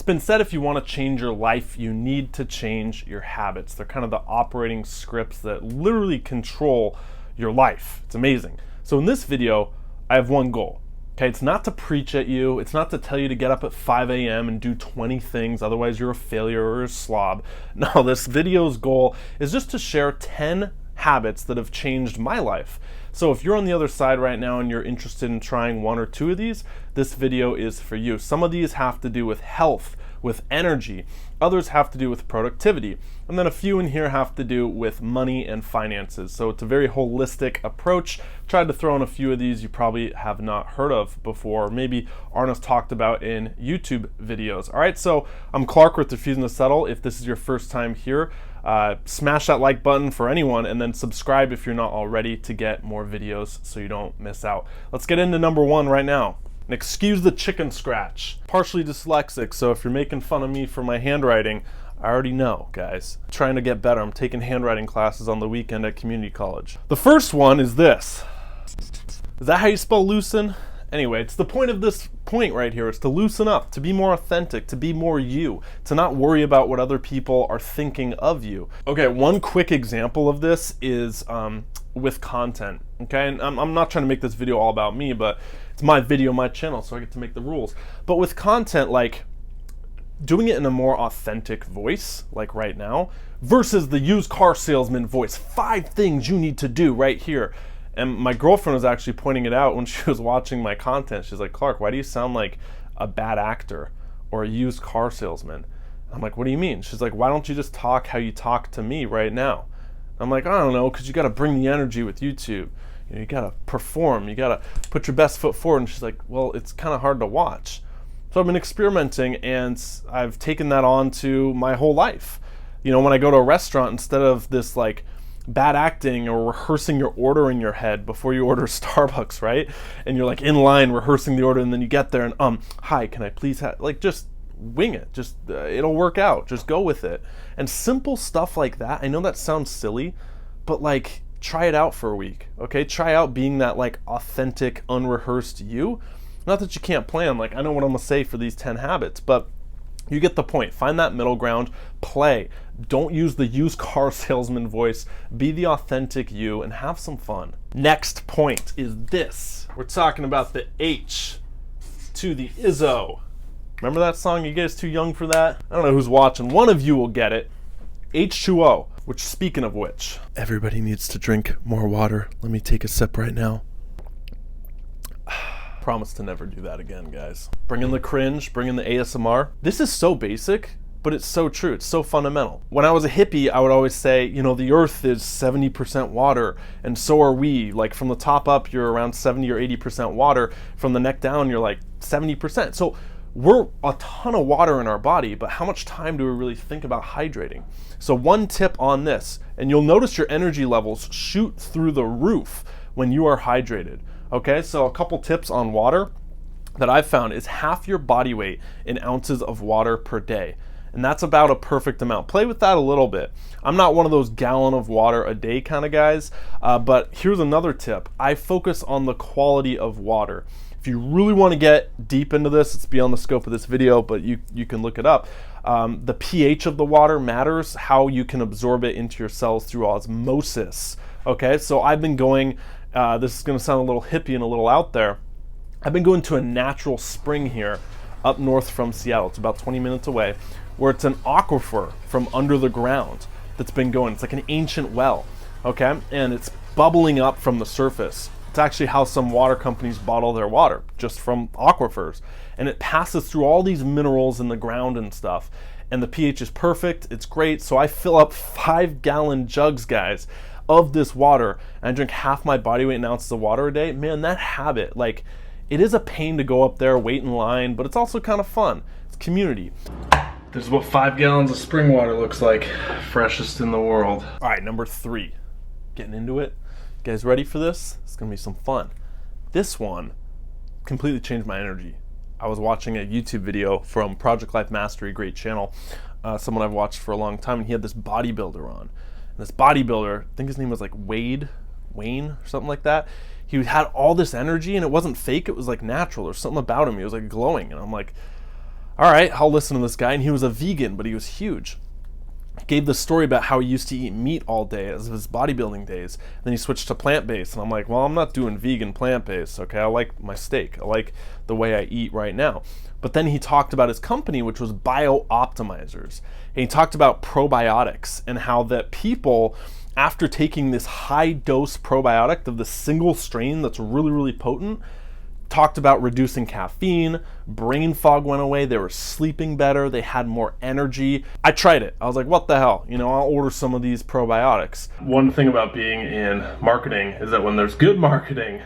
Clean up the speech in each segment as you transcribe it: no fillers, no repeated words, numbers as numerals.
It's been said if you want to change your life, you need to change your habits. They're kind of the operating scripts that literally control your life. It's amazing. So in this video, I have one goal. Okay, it's not to preach at you. It's not to tell you to get up at 5 a.m. and do 20 things, otherwise you're a failure or a slob. No, this video's goal is just to share 10 habits that have changed my life. So if you're on the other side right now and you're interested in trying one or two of these, this video is for you. Some of these have to do with health, with energy. Others have to do with productivity. And then a few in here have to do with money and finances. So it's a very holistic approach. Tried to throw in a few of these you probably have not heard of before, or maybe aren't as talked about in YouTube videos. All right, so I'm Clark with Refusing to Settle. If this is your first time here, smash that like button for anyone, and then subscribe if you're not already to get more videos so you don't miss out. Let's get into number one right now. And excuse the chicken scratch. Partially dyslexic, so if you're making fun of me for my handwriting, I already know, guys. I'm trying to get better. I'm taking handwriting classes on the weekend at community college. The first one is this. Is that how you spell loosen? Anyway, it's the point of this point right here is to loosen up, to be more authentic, to be more you, to not worry about what other people are thinking of you. Okay, one quick example of this is with content, okay? And I'm not trying to make this video all about me, but it's my video, my channel, so I get to make the rules. But with content, like doing it in a more authentic voice, like right now, versus the used car salesman voice, 5 things you need to do right here. And my girlfriend was actually pointing it out when she was watching my content. She's like, Clark, why do you sound like a bad actor or a used car salesman? I'm like, what do you mean? She's like, why don't you just talk how you talk to me right now? I'm like, I don't know, because you got to bring the energy with YouTube. You know, you got to perform. You got to put your best foot forward. And she's like, well, it's kind of hard to watch. So I've been experimenting, and I've taken that on to my whole life. You know, when I go to a restaurant, instead of this like bad acting or rehearsing your order in your head before you order Starbucks, right? And you're like in line rehearsing the order, and then you get there and hi, can I please have, like, just wing it. Just it'll work out. Just go with it. And simple stuff like that. I know that sounds silly, but like try it out for a week. Okay? Try out being that like authentic, unrehearsed you. Not that you can't plan, like I know what I'm gonna say for these 10 habits, but you get the point. Find that middle ground, play. Don't use the used car salesman voice. Be the authentic you and have some fun. Next point is this. We're talking about the H to the Izzo. Remember that song? You guys too young for that? I don't know who's watching. One of you will get it. H2O, which, speaking of which, everybody needs to drink more water. Let me take a sip right now. Promise to never do that again, guys. Bring in the cringe, bring in the ASMR. This is so basic, but it's so true. It's so fundamental. When I was a hippie, I would always say, you know, the earth is 70% water, and so are we. Like from the top up, you're around 70 or 80% water. From the neck down, you're like 70%. So we're a ton of water in our body, but how much time do we really think about hydrating? So one tip on this, and you'll notice your energy levels shoot through the roof when you are hydrated. Okay, so a couple tips on water that I've found is half your body weight in ounces of water per day. And that's about a perfect amount. Play with that a little bit. I'm not one of those gallon of water a day kind of guys, but here's another tip. I focus on the quality of water. If you really want to get deep into this, it's beyond the scope of this video, but you can look it up. The pH of the water matters, how you can absorb it into your cells through osmosis. Okay, so I've been going, this is going to sound a little hippie and a little out there. I've been going to a natural spring here up north from Seattle. It's about 20 minutes away, where it's an aquifer from under the ground that's been going. It's like an ancient well, okay? And it's bubbling up from the surface. It's actually how some water companies bottle their water, just from aquifers. And it passes through all these minerals in the ground and stuff. And the pH is perfect. It's great. So I fill up 5-gallon jugs, guys, of this water, and I drink half my body weight in ounces of water a day. Man, that habit, like, it is a pain to go up there, wait in line, but it's also kind of fun. It's community. This is what 5 gallons of spring water looks like. Freshest in the world. All right, number 3. Getting into it. You guys ready for this? It's gonna be some fun. This one completely changed my energy. I was watching a YouTube video from Project Life Mastery, great channel, someone I've watched for a long time, and he had this bodybuilder on. And this bodybuilder, I think his name was like Wayne or something like that. He had all this energy, and it wasn't fake, it was like natural or something about him. He was like glowing, and I'm like, all right, I'll listen to this guy. And he was a vegan, but he was huge. Gave the story about how he used to eat meat all day as his bodybuilding days. Then he switched to plant-based. And I'm like, well, I'm not doing vegan plant-based, okay? I like my steak. I like the way I eat right now. But then he talked about his company, which was Bio-Optimizers. And he talked about probiotics and how that people, after taking this high-dose probiotic of the single strain that's really, really potent, talked about reducing caffeine, brain fog went away, they were sleeping better, they had more energy. I tried it. I was like, what the hell? You know, I'll order some of these probiotics. One thing about being in marketing is that when there's good marketing,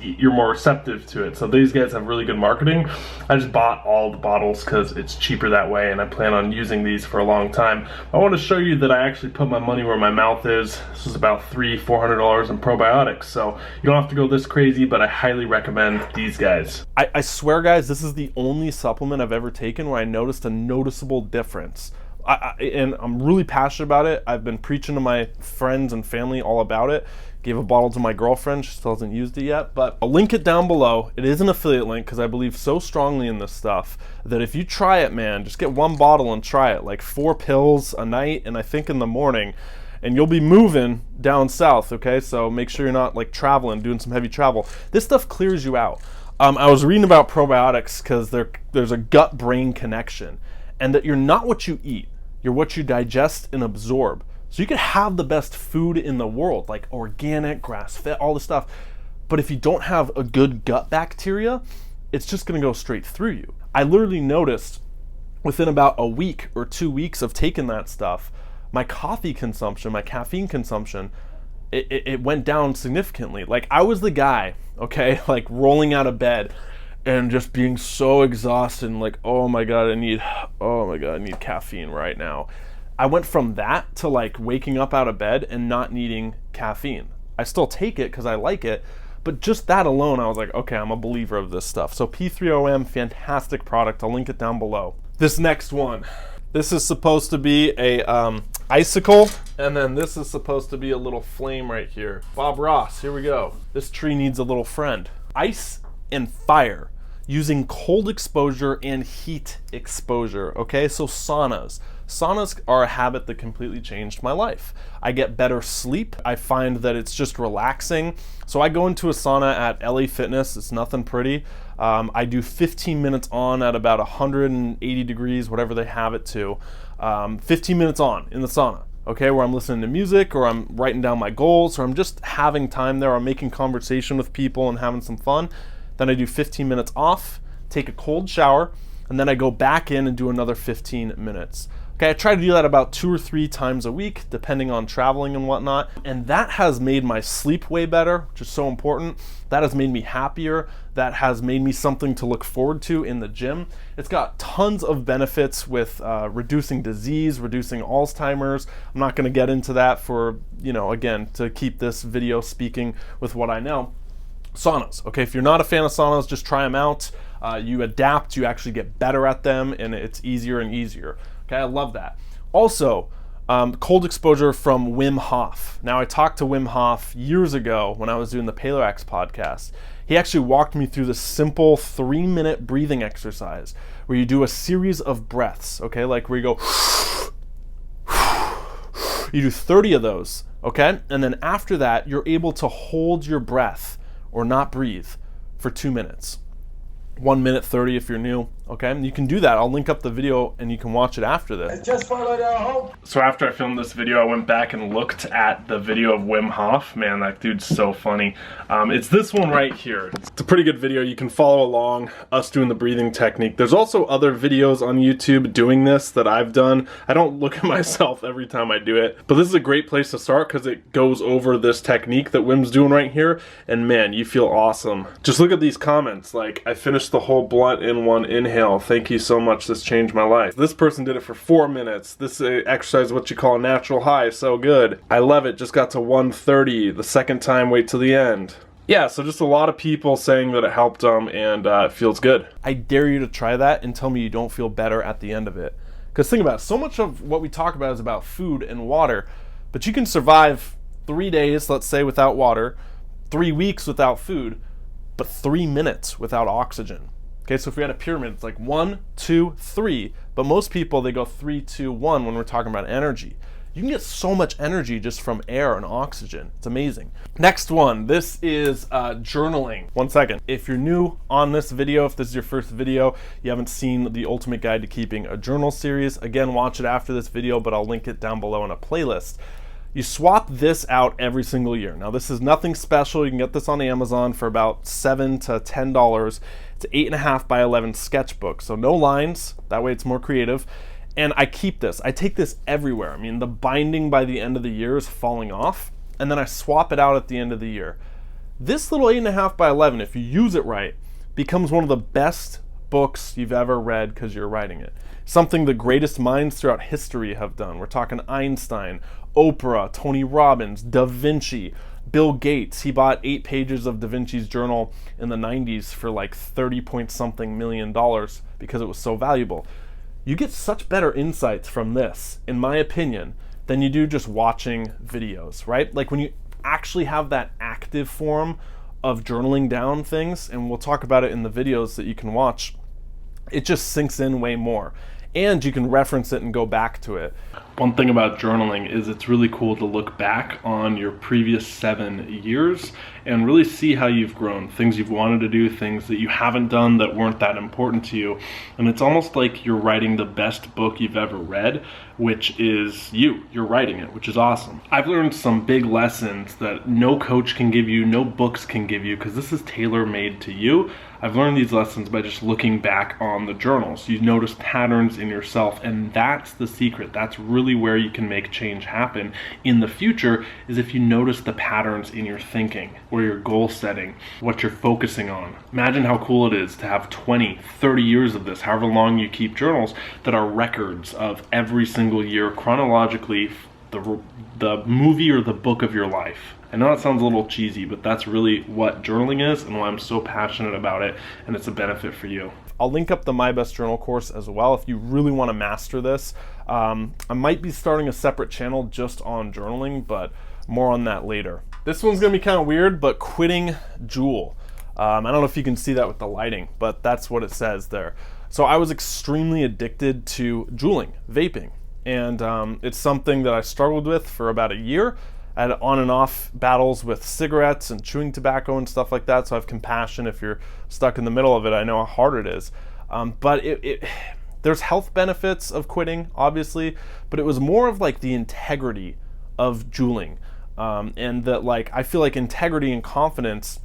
you're more receptive to it. So these guys have really good marketing. I just bought all the bottles because it's cheaper that way, and I plan on using these for a long time. I want to show you that I actually put my money where my mouth is. This is about $300-400 in probiotics, so you don't have to go this crazy, but I highly recommend these guys. I swear, guys, this is the only supplement I've ever taken where I noticed a noticeable difference. And I'm really passionate about it. I've been preaching to my friends and family all about it. Gave a bottle to my girlfriend. She still hasn't used it yet, but I'll link it down below. It is an affiliate link because I believe so strongly in this stuff that if you try it, man, just get one bottle and try it, like 4 pills a night and I think in the morning, and you'll be moving down south, okay? So make sure you're not like traveling, doing some heavy travel. This stuff clears you out. I was reading about probiotics because there's a gut-brain connection, and that you're not what you eat, you're what you digest and absorb. So you could have the best food in the world, like organic, grass-fed, all this stuff, but if you don't have a good gut bacteria, it's just gonna go straight through you. I literally noticed within about a week or 2 weeks of taking that stuff, my coffee consumption, my caffeine consumption, it went down significantly. Like I was the guy, okay, like rolling out of bed and just being so exhausted and like, oh my God, I need caffeine right now. I went from that to like waking up out of bed and not needing caffeine. I still take it because I like it, but just that alone, I was like, okay, I'm a believer of this stuff. So P3OM, fantastic product. I'll link it down below. This next one, this is supposed to be a icicle, and then this is supposed to be a little flame right here. Bob Ross, here we go. This tree needs a little friend. Ice and fire, using cold exposure and heat exposure, okay? So saunas. Saunas are a habit that completely changed my life. I get better sleep. I find that it's just relaxing. So I go into a sauna at LA Fitness. It's nothing pretty. I do 15 minutes on at about 180 degrees, whatever they have it to. 15 minutes on in the sauna, okay, where I'm listening to music or I'm writing down my goals or I'm just having time there. I'm making conversation with people and having some fun. Then I do 15 minutes off, take a cold shower, and then I go back in and do another 15 minutes. Okay, I try to do that about 2 or 3 times a week, depending on traveling and whatnot. And that has made my sleep way better, which is so important. That has made me happier. That has made me something to look forward to in the gym. It's got tons of benefits with reducing disease, reducing Alzheimer's. I'm not gonna get into that for, again, to keep this video speaking with what I know. Saunas, okay, if you're not a fan of saunas, just try them out. You adapt, you actually get better at them, and it's easier and easier. Okay, I love that. Also, cold exposure from Wim Hof. Now, I talked to Wim Hof years ago when I was doing the PaleoX podcast. He actually walked me through this simple 3-minute breathing exercise where you do a series of breaths, okay, like where you go, you do 30 of those, okay, and then after that, you're able to hold your breath or not breathe for 2 minutes. 1 minute 30 if you're new, okay? And you can do that. I'll link up the video and you can watch it after this. Just followed our hope. So after I filmed this video, I went back and looked at the video of Wim Hof. Man, that dude's so funny. It's this one right here. It's a pretty good video. You can follow along us doing the breathing technique. There's also other videos on YouTube doing this that I've done. I don't look at myself every time I do it, but this is a great place to start because it goes over this technique that Wim's doing right here, and man, you feel awesome. Just look at these comments, like, I finished the whole blunt in one inhale. Thank you so much. This changed my life. This person did it for 4 minutes. This exercise is what you call a natural high. So good. I love it. Just got to 130. The second time, wait till the end. Yeah, so just a lot of people saying that it helped them and it feels good. I dare you to try that and tell me you don't feel better at the end of it. Because think about it. So much of what we talk about is about food and water, but you can survive 3 days, let's say, without water, 3 weeks without food, but 3 minutes without oxygen. Okay, so if we had a pyramid, it's like 1, 2, 3, but most people, they go 3, 2, 1 when we're talking about energy. You can get so much energy just from air and oxygen. It's amazing. Next one, this is journaling. One second. If you're new on this video, if this is your first video, you haven't seen the Ultimate Guide to Keeping a Journal series, again, watch it after this video, but I'll link it down below in a playlist. You swap this out every single year. Now, this is nothing special. You can get this on Amazon for about $7 to $10. It's an 8.5 by 11 sketchbook, so no lines. That way it's more creative. And I keep this. I take this everywhere. I mean, the binding by the end of the year is falling off, and then I swap it out at the end of the year. This little 8.5 by 11, if you use it right, becomes one of the best books you've ever read because you're writing it. Something the greatest minds throughout history have done. We're talking Einstein, Oprah, Tony Robbins, Da Vinci, Bill Gates. He bought 8 pages of Da Vinci's journal in the 90s for like 30-point-something million because it was so valuable. You get such better insights from this, in my opinion, than you do just watching videos, right? Like when you actually have that active form of journaling down things, and we'll talk about it in the videos that you can watch, it just sinks in way more. And you can reference it and go back to it. One thing about journaling is it's really cool to look back on your previous 7 years and really see how you've grown, things you've wanted to do, things that you haven't done that weren't that important to you. And it's almost like you're writing the best book you've ever read, which is you. You're writing it, which is awesome. I've learned some big lessons that no coach can give you, no books can give you, because this is tailor-made to you. I've learned these lessons by just looking back on the journals. You notice patterns in yourself, and that's the secret. That's really where you can make change happen in the future, is if you notice the patterns in your thinking, where you're goal setting, what you're focusing on. Imagine how cool it is to have 20, 30 years of this, however long you keep journals, that are records of every single year chronologically, the movie or the book of your life. I know that sounds a little cheesy, but that's really what journaling is and why I'm so passionate about it, and it's a benefit for you. I'll link up the My Best Journal course as well if you really want to master this. I might be starting a separate channel just on journaling, but more on that later. This one's gonna be kind of weird, but quitting Juul. I don't know if you can see that with the lighting, but that's what it says there. So I was extremely addicted to juuling, vaping, and it's something that I struggled with for about a year. I had on and off battles with cigarettes and chewing tobacco and stuff like that, so I have compassion if you're stuck in the middle of it. I know how hard it is. But there's health benefits of quitting, obviously, but it was more of like the integrity of juuling. And that, like, I feel like integrity and confidence,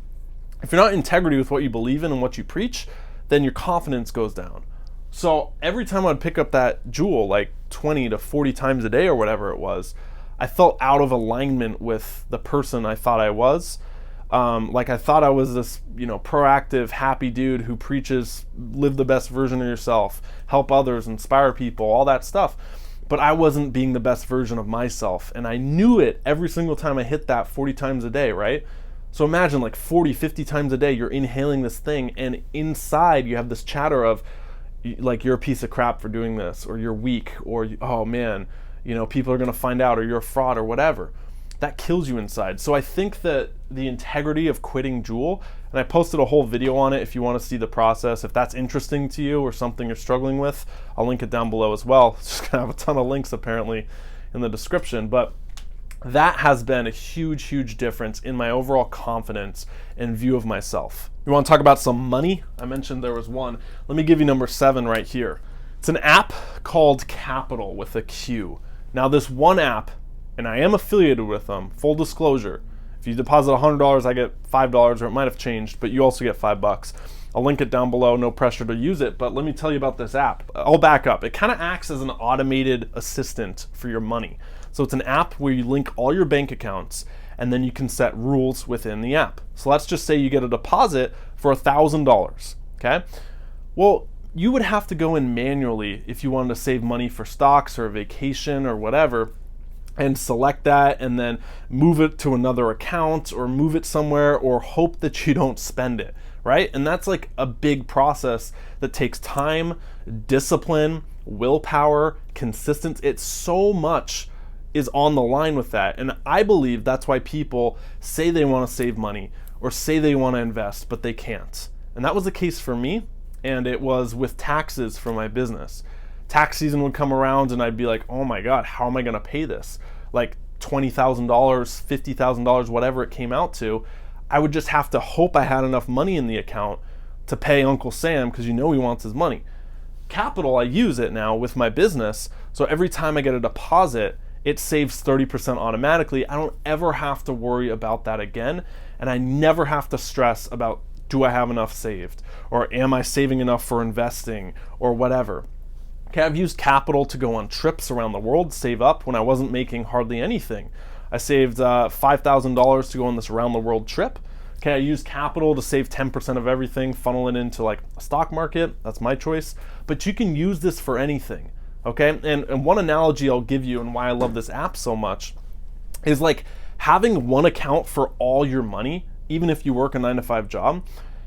if you're not in integrity with what you believe in and what you preach, then your confidence goes down. So every time I'd pick up that Juul, like 20 to 40 times a day or whatever it was, I felt out of alignment with the person I thought I was. Like I thought I was this, proactive, happy dude who preaches, live the best version of yourself, help others, inspire people, all that stuff. But I wasn't being the best version of myself. And I knew it every single time I hit that 40 times a day, right? So imagine like 40, 50 times a day, you're inhaling this thing, and inside you have this chatter of like, you're a piece of crap for doing this, or you're weak, or, oh man, people are going to find out, or you're a fraud, or whatever. That kills you inside. So I think that the integrity of quitting Juul, and I posted a whole video on it if you want to see the process. If that's interesting to you or something you're struggling with, I'll link it down below as well. It's just going to have a ton of links apparently in the description. But that has been a huge, huge difference in my overall confidence and view of myself. You want to talk about some money? I mentioned there was one. Let me give you number 7 right here. It's an app called Capital with a Q. Now this one app, and I am affiliated with them, full disclosure, if you deposit $100, I get $5, or it might have changed, but you also get $5. I'll link it down below, no pressure to use it, but let me tell you about this app. I'll back up. It kind of acts as an automated assistant for your money. So it's an app where you link all your bank accounts, and then you can set rules within the app. So let's just say you get a deposit for $1,000, okay? Well, you would have to go in manually if you wanted to save money for stocks or a vacation or whatever, and select that and then move it to another account or move it somewhere or hope that you don't spend it, right? And that's like a big process that takes time, discipline, willpower, consistency. It's so much is on the line with that. And I believe that's why people say they want to save money or say they want to invest, but they can't. And that was the case for me. and it was with taxes for my business. Tax season would come around and I'd be like, oh my God, how am I gonna pay this? Like $20,000, $50,000, whatever it came out to. I would just have to hope I had enough money in the account to pay Uncle Sam, because he wants his money. Capital, I use it now with my business, so every time I get a deposit, it saves 30% automatically. I don't ever have to worry about that again, and I never have to stress about, do I have enough saved? Or am I saving enough for investing, or whatever. Okay, I've used capital to go on trips around the world, save up when I wasn't making hardly anything. I saved $5,000 to go on this around the world trip. Okay, I used capital to save 10% of everything, funnel it into like a stock market. That's my choice. But you can use this for anything. Okay, and one analogy I'll give you and why I love this app so much is like having one account for all your money, even if you work a 9-to-5 job.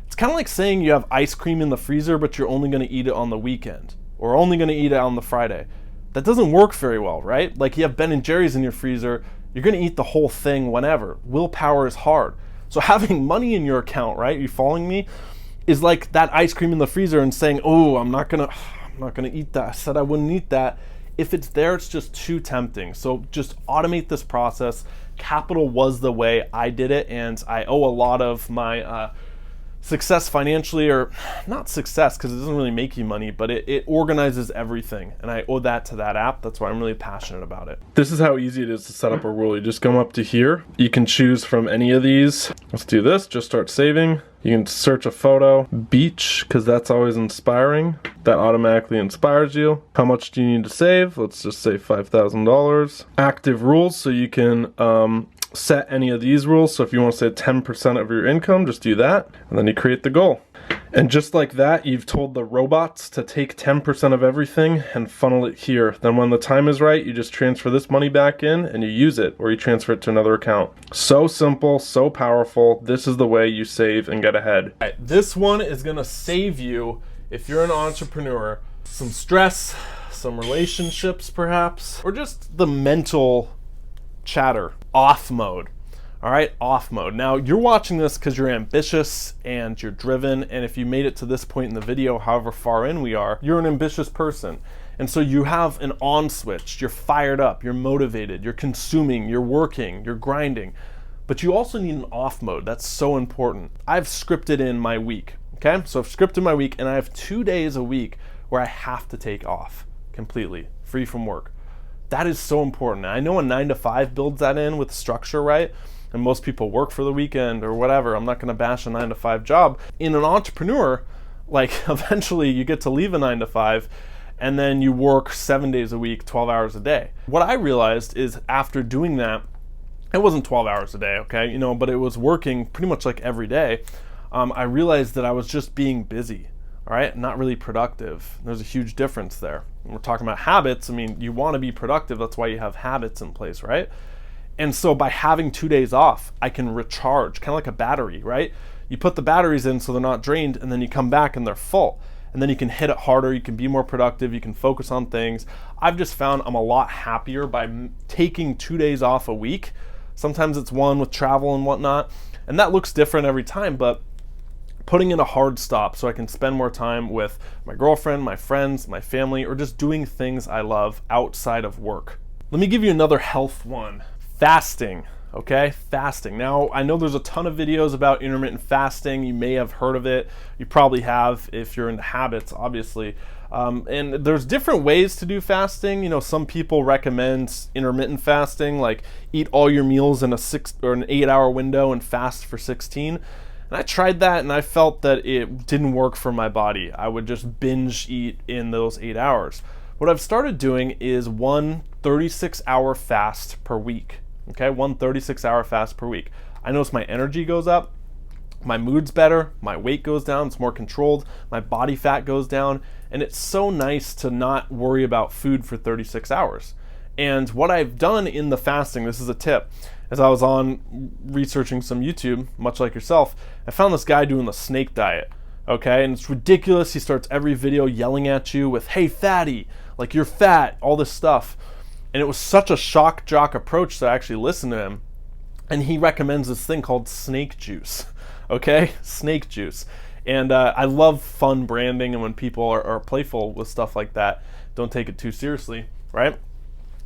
It's kind of like saying you have ice cream in the freezer, but you're only going to eat it on the weekend or only going to eat it on the Friday. That doesn't work very well, right? Like you have Ben and Jerry's in your freezer, you're going to eat the whole thing whenever. Willpower is hard. So having money in your account, right? You following me? Is like that ice cream in the freezer and saying, "Oh, I'm not gonna eat that. I said I wouldn't eat that." If it's there, it's just too tempting. So just automate this process. Capital was the way I did it, and I owe a lot of my success financially, or not success because it doesn't really make you money, but it organizes everything, and I owe that to that app. That's why I'm really passionate about it. This is how easy it is to set up a rule. You just come up to here. You can choose from any of these. Let's do this. Just start saving. You can search a photo. Beach, because that's always inspiring. That automatically inspires you. How much do you need to save? Let's just say $5,000. Active rules, so you can set any of these rules. So if you want to say 10% of your income, just do that, and then you create the goal. And just like that, you've told the robots to take 10% of everything and funnel it here. Then when the time is right, you just transfer this money back in and you use it, or you transfer it to another account. So simple, so powerful. This is the way you save and get ahead. All right, this one is gonna save you, if you're an entrepreneur, some stress, some relationships perhaps, or just the mental chatter. Off mode. All right, off mode. Now you're watching this because you're ambitious and you're driven, and if you made it to this point in the video, however far in we are, you're an ambitious person. And so you have an on switch, you're fired up, you're motivated, you're consuming, you're working, you're grinding, but you also need an off mode. That's so important. I've scripted in my week, okay? So I've scripted my week, and I have 2 days a week where I have to take off completely, free from work. That is so important. I know a 9-to-5 builds that in with structure, right? And most people work for the weekend or whatever. I'm not gonna bash a 9-to-5 job. In an entrepreneur, like eventually you get to leave a 9-to-5 and then you work 7 days a week, 12 hours a day. What I realized is after doing that, it wasn't 12 hours a day, okay? But it was working pretty much like every day. I realized that I was just being busy, all right? Not really productive. There's a huge difference there. When we're talking about habits, I mean, you wanna be productive, that's why you have habits in place, right? And so by having 2 days off, I can recharge, kind of like a battery, right? You put the batteries in so they're not drained, and then you come back and they're full. And then you can hit it harder, you can be more productive, you can focus on things. I've just found I'm a lot happier by taking 2 days off a week. Sometimes it's one with travel and whatnot, and that looks different every time, but putting in a hard stop so I can spend more time with my girlfriend, my friends, my family, or just doing things I love outside of work. Let me give you another health one. Fasting, okay? Fasting. Now, I know there's a ton of videos about intermittent fasting. You may have heard of it. You probably have if you're into habits, obviously. And there's different ways to do fasting. Some people recommend intermittent fasting, like eat all your meals in an 8-hour window and fast for 16. And I tried that and I felt that it didn't work for my body. I would just binge eat in those 8 hours. What I've started doing is one 36-hour fast per week. Okay, one 36-hour fast per week. I notice my energy goes up, my mood's better, my weight goes down, it's more controlled, my body fat goes down, and it's so nice to not worry about food for 36 hours. And what I've done in the fasting, this is a tip, as I was on researching some YouTube, much like yourself, I found this guy doing the snake diet, okay? And it's ridiculous. He starts every video yelling at you with, "Hey, fatty," like you're fat, all this stuff. And it was such a shock jock approach that I actually listened to him. And he recommends this thing called snake juice, okay? Snake juice. And I love fun branding, and when people are playful with stuff like that, don't take it too seriously, right?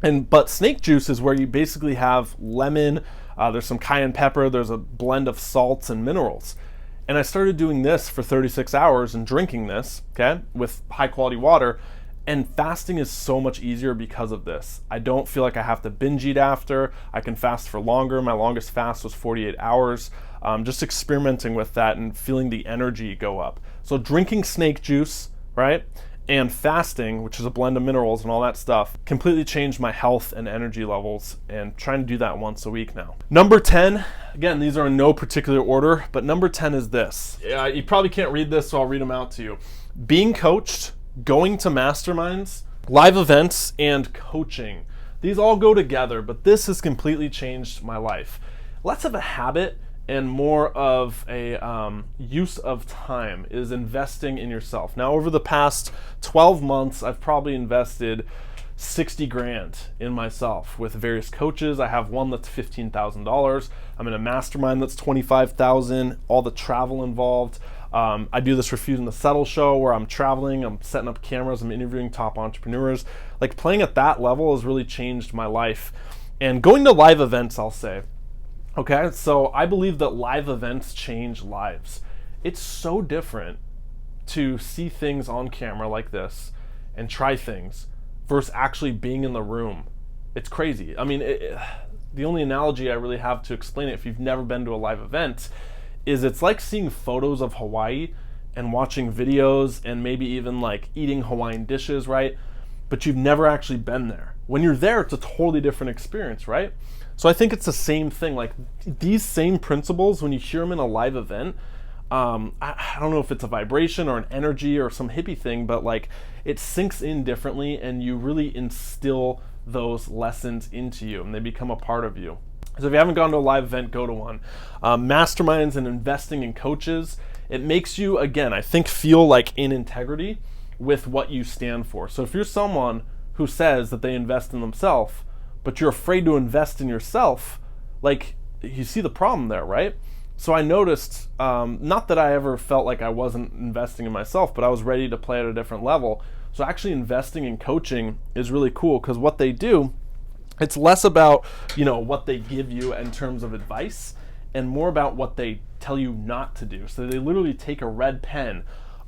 But snake juice is where you basically have lemon, there's some cayenne pepper, there's a blend of salts and minerals. And I started doing this for 36 hours and drinking this, okay, with high quality water. And fasting is so much easier because of this. I don't feel like I have to binge eat after. I can fast for longer. My longest fast was 48 hours. Just experimenting with that and feeling the energy go up. So drinking snake juice, right, and fasting, which is a blend of minerals and all that stuff, completely changed my health and energy levels, and trying to do that once a week now. Number 10, again, these are in no particular order, but number 10 is this. You probably can't read this, so I'll read them out to you. Being coached, going to masterminds, live events, and coaching. These all go together, but this has completely changed my life. Less of a habit and more of a use of time is investing in yourself. Now, over the past 12 months, I've probably invested 60 grand in myself with various coaches. I have one that's $15,000. I'm in a mastermind that's $25,000, all the travel involved. I do this Refusing to Settle show where I'm traveling, I'm setting up cameras, I'm interviewing top entrepreneurs. Like, playing at that level has really changed my life. And going to live events, I'll say. Okay, so I believe that live events change lives. It's so different to see things on camera like this and try things versus actually being in the room. It's crazy. I mean, the only analogy I really have to explain it, if you've never been to a live event, is it's like seeing photos of Hawaii and watching videos and maybe even like eating Hawaiian dishes, right? But you've never actually been there. When you're there, it's a totally different experience, right? So I think it's the same thing. Like, these same principles, when you hear them in a live event, I don't know if it's a vibration or an energy or some hippie thing, but like, it sinks in differently and you really instill those lessons into you and they become a part of you. So if you haven't gone to a live event, go to one. Masterminds and investing in coaches, it makes you, again, I think, feel like in integrity with what you stand for. So if you're someone who says that they invest in themselves, but you're afraid to invest in yourself, like, you see the problem there, right? So I noticed, not that I ever felt like I wasn't investing in myself, but I was ready to play at a different level. So actually investing in coaching is really cool, because what they do, it's less about, what they give you in terms of advice and more about what they tell you not to do. So they literally take a red pen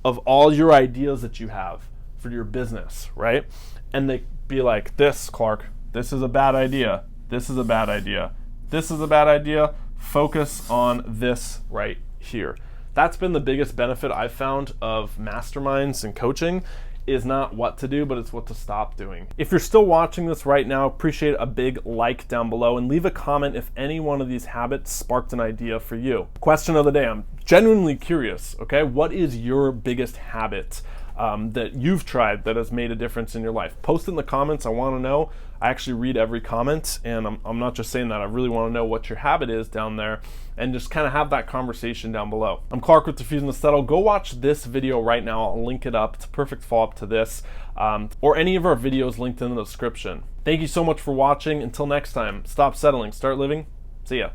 of all your ideas that you have for your business, right? And they be like, this, Clark, this is a bad idea. This is a bad idea. This is a bad idea. Focus on this right here. That's been the biggest benefit I've found of masterminds and coaching, is not what to do, but it's what to stop doing. If you're still watching this right now, appreciate a big like down below and leave a comment if any one of these habits sparked an idea for you. Question of the day, I'm genuinely curious, okay? What is your biggest habit that you've tried that has made a difference in your life? Post it in the comments, I wanna know. I actually read every comment, and I'm not just saying that, I really wanna know what your habit is down there, and just kind of have that conversation down below. I'm Clark with Refusing to Settle. Go watch this video right now. I'll link it up. It's a perfect follow-up to this, or any of our videos linked in the description. Thank you so much for watching. Until next time, stop settling, start living. See ya.